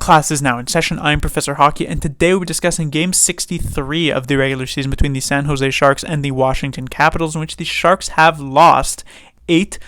Class is now in session. I'm Professor Hockey, and today we're discussing Game 63 of the regular season between the San Jose Sharks and the Washington Capitals, in which the Sharks have lost 8-3.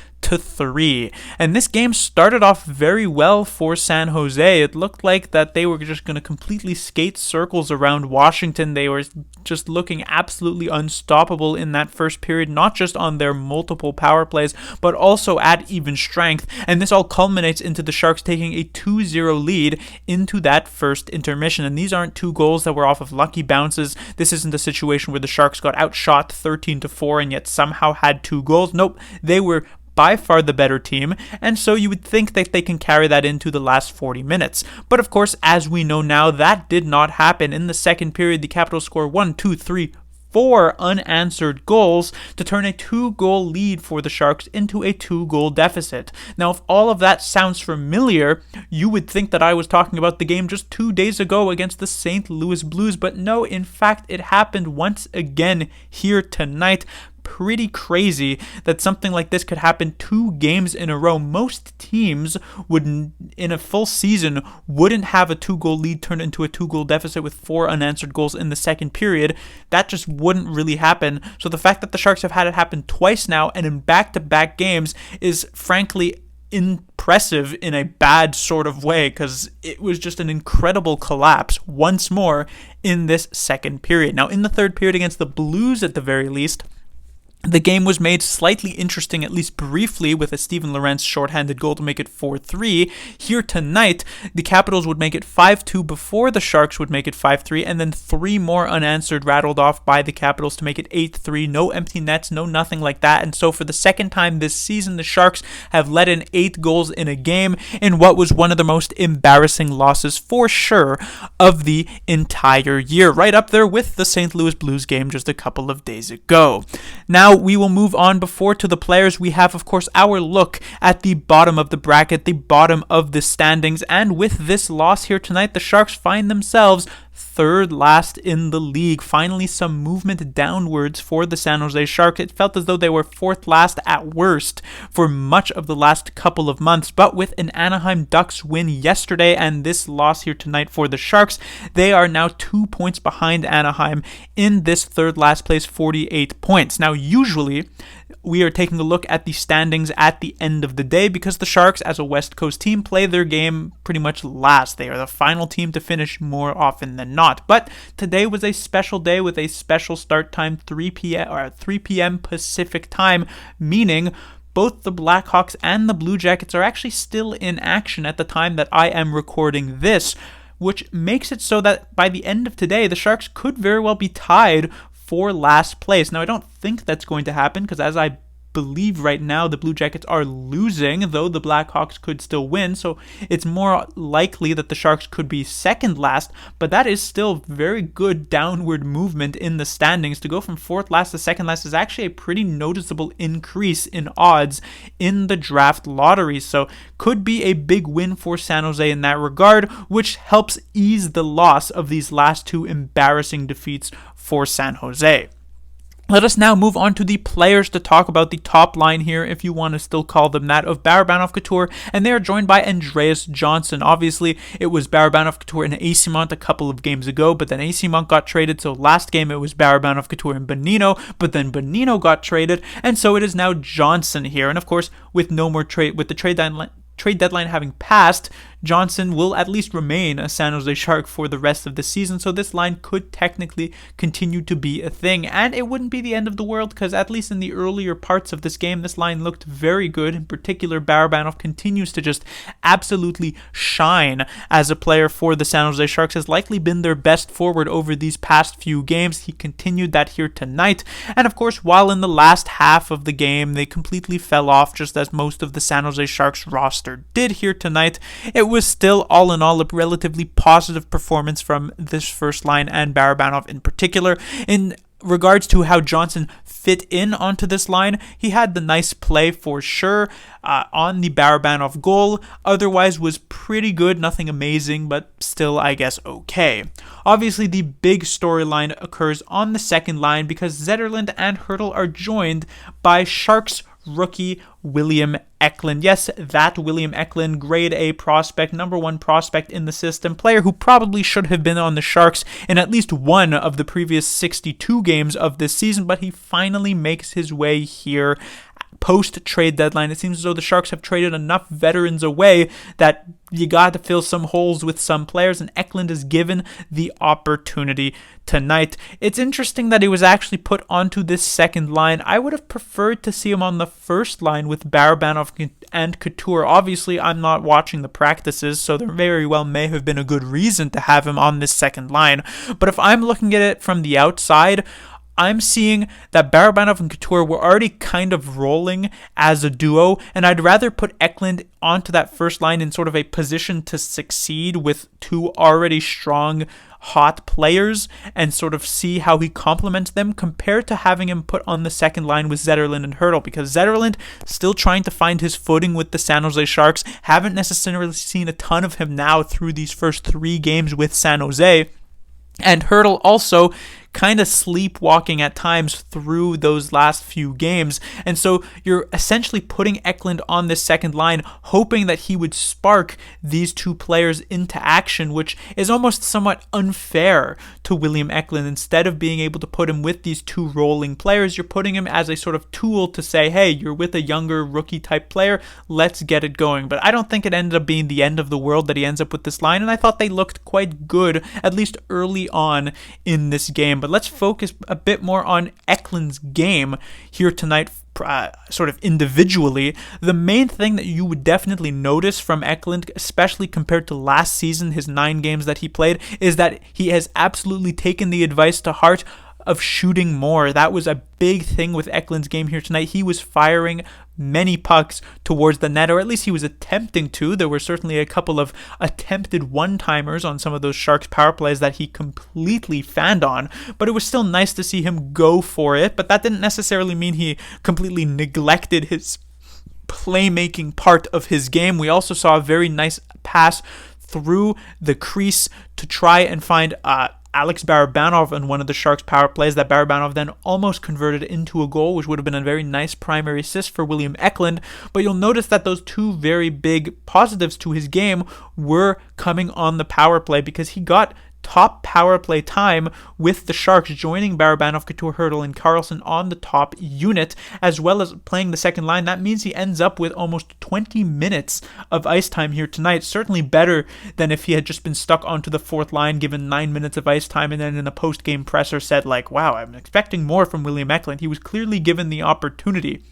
And this game started off very well for San Jose. It looked like that they were just going to completely skate circles around Washington. They were just looking absolutely unstoppable in that first period, not just on their multiple power plays, but also at even strength. And this all culminates into the Sharks taking a 2-0 lead into that first intermission. And these aren't two goals that were off of lucky bounces. This isn't a situation where the Sharks got outshot 13-4 and yet somehow had two goals. Nope, they were by far the better team, and so you would think that they can carry that into the last 40 minutes. But of course, as we know now, that did not happen. In the second period, the Capitals score 4 unanswered goals to turn a 2-goal lead for the Sharks into a 2-goal deficit. Now, if all of that sounds familiar, you would think that I was talking about the game just 2 days ago against the St. Louis Blues, but no, in fact, it happened once again here tonight. Pretty crazy that something like this could happen 2 games in a row. Most teams would, in a full season, wouldn't have a 2-goal lead turn into a 2-goal deficit with 4 unanswered goals in the second period. That just wouldn't really happen. So the fact that the Sharks have had it happen twice now and in back-to-back games is frankly impressive in a bad sort of way, because it was just an incredible collapse once more in this second period. Now, in the third period against the Blues at the very least, the game was made slightly interesting, at least briefly, with a Steven Lorentz shorthanded goal to make it 4-3. Here tonight, the Capitals would make it 5-2 before the Sharks would make it 5-3, and then 3 more unanswered rattled off by the Capitals to make it 8-3. No empty nets, no nothing like that. And so for the second time this season, the Sharks have let in 8 goals in a game in what was one of the most embarrassing losses for sure of the entire year. Right up there with the St. Louis Blues game just a couple of days ago. Now, we will move on before to the players. We have, of course, our look at the bottom of the bracket, the bottom of the standings. And with this loss here tonight, the Sharks find themselves third last in the league. Finally, some movement downwards for the San Jose Sharks. It felt as though they were fourth last at worst for much of the last couple of months. But with an Anaheim Ducks win yesterday and this loss here tonight for the Sharks, they are now 2 points behind Anaheim in this third last place, 48 points. Now, usually, we are taking a look at the standings at the end of the day because the Sharks, as a West Coast team, play their game pretty much last. They are the final team to finish more often than not. But today was a special day with a special start time, 3 p.m. Pacific time, meaning both the Blackhawks and the Blue Jackets are actually still in action at the time that I am recording this, which makes it so that by the end of today, the Sharks could very well be tied for last place. Now, I don't think that's going to happen because, as I believe right now, the Blue Jackets are losing, though the Blackhawks could still win, so it's more likely that the Sharks could be second last, but that is still very good downward movement in the standings. To go from fourth last to second last is actually a pretty noticeable increase in odds in the draft lottery, so could be a big win for San Jose in that regard, which helps ease the loss of these last 2 embarrassing defeats for San Jose. Let us now move on to the players to talk about the top line here, if you want to still call them that, of Barabanov Couture, and they are joined by Andreas Johnsson. Obviously, it was Barabanov Couture and Eyssimont a couple of games ago, but then Eyssimont got traded, so last game it was Barabanov Couture and Bonino, but then Bonino got traded, and so it is now Johnsson here. And of course, with no more with the trade deadline having passed, Johnsson will at least remain a San Jose Shark for the rest of the season, so this line could technically continue to be a thing, and it wouldn't be the end of the world because at least in the earlier parts of this game, this line looked very good. In particular, Barabanov continues to just absolutely shine as a player for the San Jose Sharks, has likely been their best forward over these past few games. He continued that here tonight, and of course, while in the last half of the game, they completely fell off, just as most of the San Jose Sharks roster did here tonight, it was still all in all a relatively positive performance from this first line and Barabanov in particular. In regards to how Johnsson fit in onto this line, he had the nice play for sure on the Barabanov goal. Otherwise was pretty good, nothing amazing, but still, I guess, okay. Obviously, the big storyline occurs on the second line because Zetterlund and Hertl are joined by Sharks rookie William Eklund. Yes, that William Eklund, grade A prospect, number one prospect in the system, player who probably should have been on the Sharks in at least one of the previous 62 games of this season, but he finally makes his way here post-trade deadline. It seems as though the Sharks have traded enough veterans away that you got to fill some holes with some players, and Eklund is given the opportunity tonight. It's interesting that he was actually put onto this second line. I would have preferred to see him on the first line with Barabanov and Couture. Obviously, I'm not watching the practices, so there very well may have been a good reason to have him on this second line. But if I'm looking at it from the outside, I'm seeing that Barabanov and Couture were already kind of rolling as a duo, and I'd rather put Eklund onto that first line in sort of a position to succeed with two already strong, hot players and sort of see how he complements them compared to having him put on the second line with Zetterlund and Hertl, because Zetterlund still trying to find his footing with the San Jose Sharks. Haven't necessarily seen a ton of him now through these first 3 games with San Jose. And Hertl also kind of sleepwalking at times through those last few games. And so you're essentially putting Eklund on this second line, hoping that he would spark these two players into action, which is almost somewhat unfair to William Eklund. Instead of being able to put him with these two rolling players, you're putting him as a sort of tool to say, hey, you're with a younger rookie type player, let's get it going. But I don't think it ended up being the end of the world that he ends up with this line, and I thought they looked quite good, at least early on in this game. But let's focus a bit more on Eklund's game here tonight, sort of individually. The main thing that you would definitely notice from Eklund, especially compared to last season, his 9 games that he played, is that he has absolutely taken the advice to heart of shooting more. That was a big thing with Eklund's game here tonight. He was firing many pucks towards the net, or at least he was attempting to. There were certainly a couple of attempted one-timers on some of those Sharks power plays that he completely fanned on, but it was still nice to see him go for it. But that didn't necessarily mean he completely neglected his playmaking part of his game. We also saw a very nice pass through the crease to try and find Alex Barabanov on one of the Sharks power plays that Barabanov then almost converted into a goal, which would have been a very nice primary assist for William Eklund. But you'll notice that those two very big positives to his game were coming on the power play, because he got top power play time with the Sharks, joining Barabanov, Couture, Hertl, and Karlsson on the top unit, as well as playing the second line. That means he ends up with almost 20 minutes of ice time here tonight. Certainly better than if he had just been stuck onto the fourth line, given 9 minutes of ice time, and then in a post-game presser said, like, wow, I'm expecting more from William Eklund. He was clearly given the opportunity.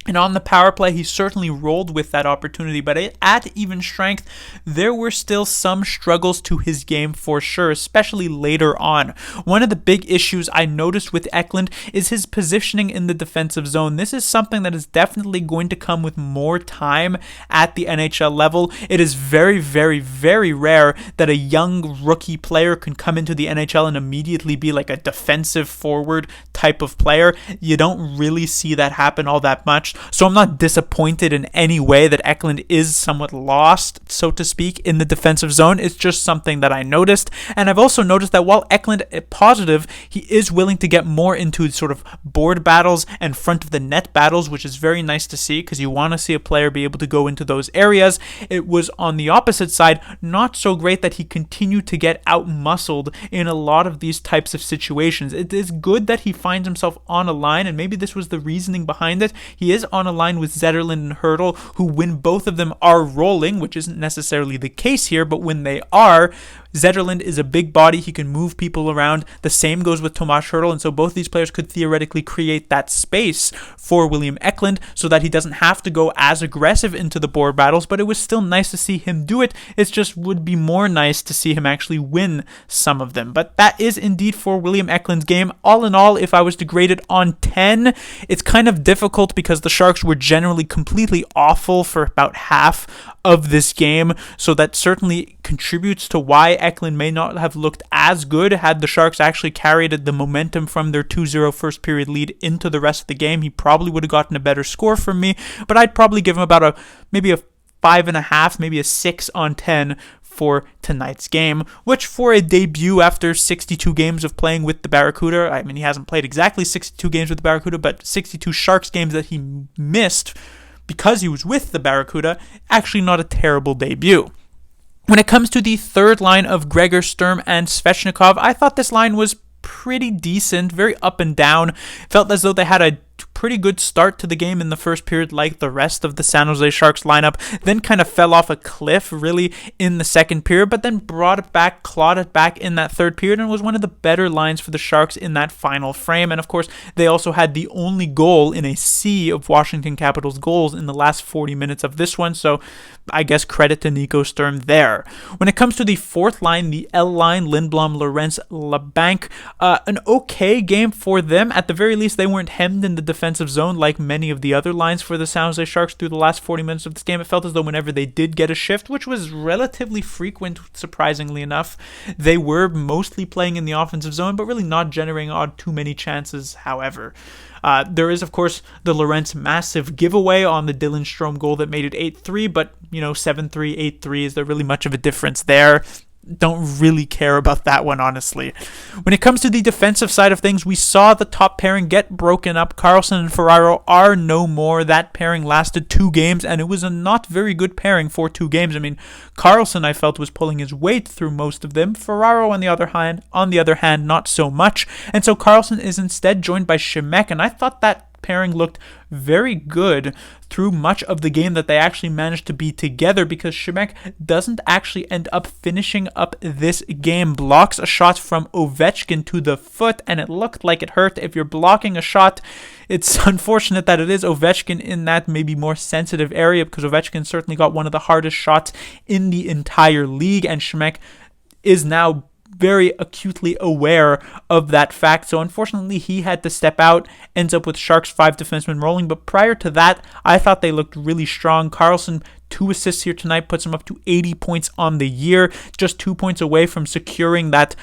And on the power play, he certainly rolled with that opportunity, but at even strength, there were still some struggles to his game for sure, especially later on. One of the big issues I noticed with Eklund is his positioning in the defensive zone. This is something that is definitely going to come with more time at the NHL level. It is very, very, very rare that a young rookie player can come into the NHL and immediately be like a defensive forward type of player. You don't really see that happen all that much. So I'm not disappointed in any way that Eklund is somewhat lost, so to speak, in the defensive zone. It's just something that I noticed. And I've also noticed that while Eklund is positive, he is willing to get more into sort of board battles and front of the net battles, which is very nice to see, because you want to see a player be able to go into those areas. It was on the opposite side not so great that he continued to get out-muscled in a lot of these types of situations. It is good that he finds himself on a line, and maybe this was the reasoning behind it. He is on a line with Zetterlund and Hertl, who, when both of them are rolling, which isn't necessarily the case here, but when they are, Zetterlund is a big body. He can move people around. The same goes with Tomas Hertl, and so both these players could theoretically create that space for William Eklund so that he doesn't have to go as aggressive into the board battles, but it was still nice to see him do it. It just would be more nice to see him actually win some of them. But that is indeed for William Eklund's game. All in all, if I was to grade it on 10, it's kind of difficult because the Sharks were generally completely awful for about half of this game, so that certainly contributes to why Eklund may not have looked as good had the Sharks actually carried the momentum from their 2-0 first period lead into the rest of the game. He probably would have gotten a better score from me, but I'd probably give him about maybe a 5.5, maybe a 6 on 10 for tonight's game, which for a debut after 62 games of playing with the Barracuda, I mean, he hasn't played exactly 62 games with the Barracuda, but 62 Sharks games that he missed because he was with the Barracuda, actually not a terrible debut. When it comes to the third line of Gregor, Sturm, and Svechnikov, I thought this line was pretty decent, very up and down. Felt as though they had a pretty good start to the game in the first period, like the rest of the San Jose Sharks lineup, then kind of fell off a cliff really in the second period, but then brought it back, clawed it back in that third period, and was one of the better lines for the Sharks in that final frame. And of course, they also had the only goal in a sea of Washington Capitals goals in the last 40 minutes of this one, so I guess credit to Nico Sturm there. When it comes to the fourth line, the L line, Lindblom, Lorenz, LeBanc, an okay game for them. At the very least, they weren't hemmed in the defensive zone like many of the other lines for the San Jose Sharks through the last 40 minutes of this game. It felt as though whenever they did get a shift, which was relatively frequent, surprisingly enough, they were mostly playing in the offensive zone, but really not generating too many chances, however. There is, of course, the Lorenz massive giveaway on the Dylan Strome goal that made it 8-3, but, 7-3, 8-3, is there really much of a difference there? Don't really care about that one, honestly. When it comes to the defensive side of things, we saw the top pairing get broken up. Karlsson and Ferraro are no more. That pairing lasted 2 games, and it was a not very good pairing for 2 games. I mean, Karlsson, I felt, was pulling his weight through most of them. Ferraro, on the other hand, not so much. And so Karlsson is instead joined by Shemek, and I thought that pairing looked very good through much of the game that they actually managed to be together, because Shemek doesn't actually end up finishing up this game. Blocks a shot from Ovechkin to the foot, and it looked like it hurt. If you're blocking a shot, it's unfortunate that it is Ovechkin in that maybe more sensitive area, because Ovechkin certainly got one of the hardest shots in the entire league, and Shemek is now very acutely aware of that fact. So unfortunately, he had to step out, ends up with Sharks 5 defensemen rolling. But prior to that, I thought they looked really strong. Karlsson, 2 assists here tonight, puts him up to 80 points on the year, just 2 points away from securing that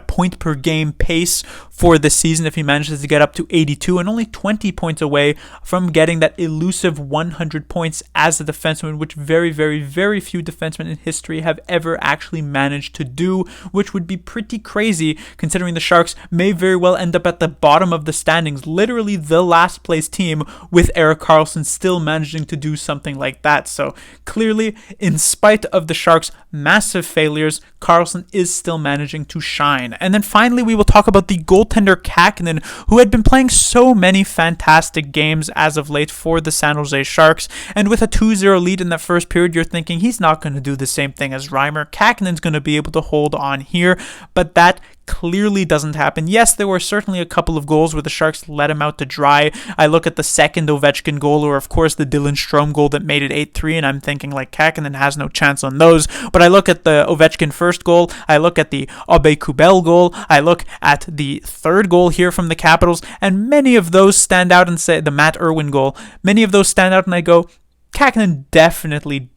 point per game pace for the season if he manages to get up to 82, and only 20 points away from getting that elusive 100 points as a defenseman, which very, very, very few defensemen in history have ever actually managed to do, which would be pretty crazy considering the Sharks may very well end up at the bottom of the standings, literally the last place team, with Erik Karlsson still managing to do something like that. So clearly, in spite of the Sharks' massive failures, Karlsson is still managing to shine. And then finally, we will talk about the goaltender Kähkönen, who had been playing so many fantastic games as of late for the San Jose Sharks. And with a 2-0 lead in that first period, you're thinking he's not going to do the same thing as Reimer. Kähkönen's going to be able to hold on here, but that clearly doesn't happen. Yes, there were certainly a couple of goals where the Sharks let him out to dry. I look at the second Ovechkin goal, or of course the Dylan Strome goal that made it 8-3, and I'm thinking like Kähkönen has no chance on those. But I look at the Ovechkin first goal, I look at the Aube-Kubel goal, I look at the third goal here from the Capitals, and many of those stand out, and say the Matt Irwin goal, many of those stand out, and I go, Kähkönen definitely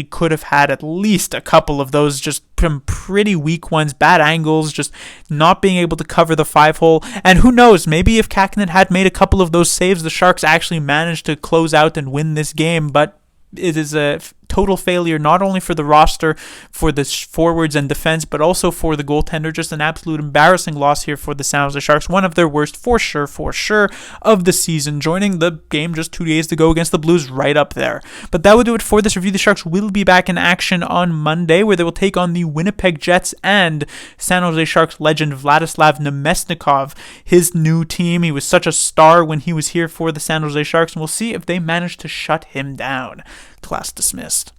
could have had at least a couple of those, just some pretty weak ones, bad angles, just not being able to cover the 5-hole. And who knows, maybe if Kähkönen had made a couple of those saves, the Sharks actually managed to close out and win this game. But it is a total failure, not only for the roster, for the forwards and defense, but also for the goaltender. Just an absolute embarrassing loss here for the San Jose Sharks. One of their worst, for sure, of the season, joining the game just 2 days to go against the Blues right up there. But that will do it for this review. The Sharks will be back in action on Monday, where they will take on the Winnipeg Jets and San Jose Sharks legend Vladislav Namestnikov, his new team. He was such a star when he was here for the San Jose Sharks, and we'll see if they manage to shut him down. Class dismissed.